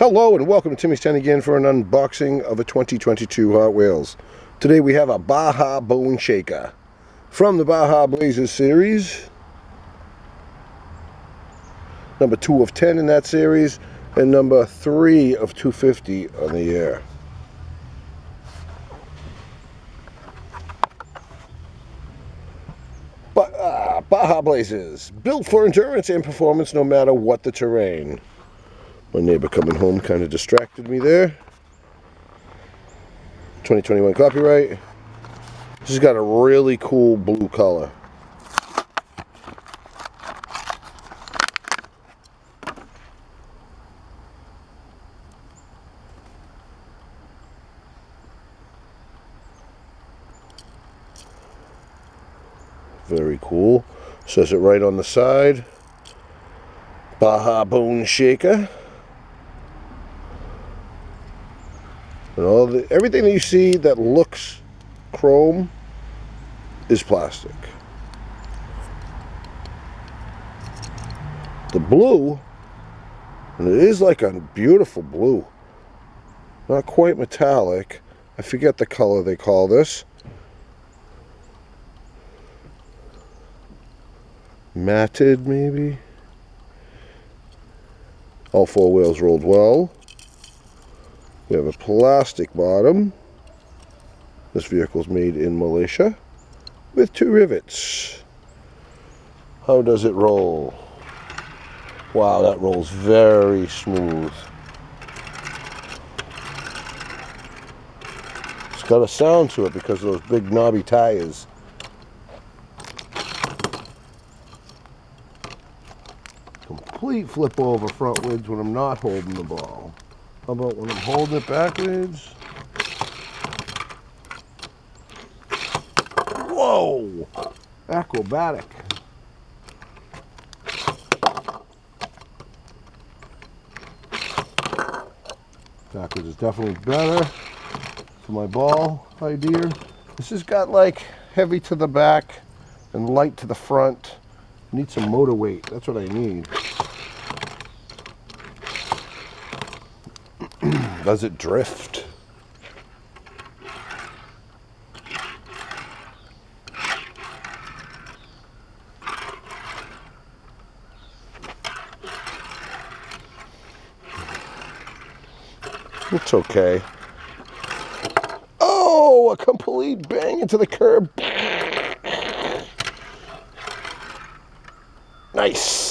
Hello and welcome to Timmy's 10 again for an unboxing of a 2022 Hot Wheels. Today we have a Baja Bone Shaker from the Baja Blazers series. Number 2 of 10 in that series and number 3 of 250 on the year. Baja Blazers, built for endurance and performance no matter what the terrain. My neighbor coming home kind of distracted me there. 2021 copyright. This has got a really cool blue color. Very cool. Says it right on the side. Baja Bone Shaker. And everything that you see that looks chrome is plastic. The blue, and it is like a beautiful blue. Not quite metallic. I forget the color they call this. Matted, maybe? All 4 wheels rolled well. We have a plastic bottom. This vehicle's made in Malaysia with 2 rivets. How does it roll? Wow, that rolls very smooth. It's got a sound to it because of those big knobby tires. Complete flip over frontwards when I'm not holding the ball. How about when I'm holding it backwards? Whoa! Acrobatic. Backwards is definitely better for my ball idea. This has got like heavy to the back and light to the front. Need some motor weight. That's what I need. Does it drift? It's okay. Oh, a complete bang into the curb. Nice.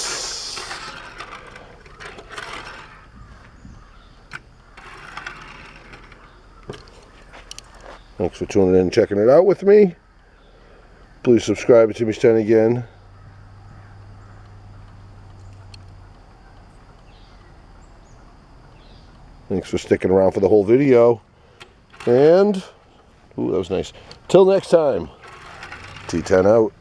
Thanks for tuning in and checking it out with me. Please subscribe to Timmy's 10 again. Thanks for sticking around for the whole video. And, ooh, that was nice. Till next time, T10 out.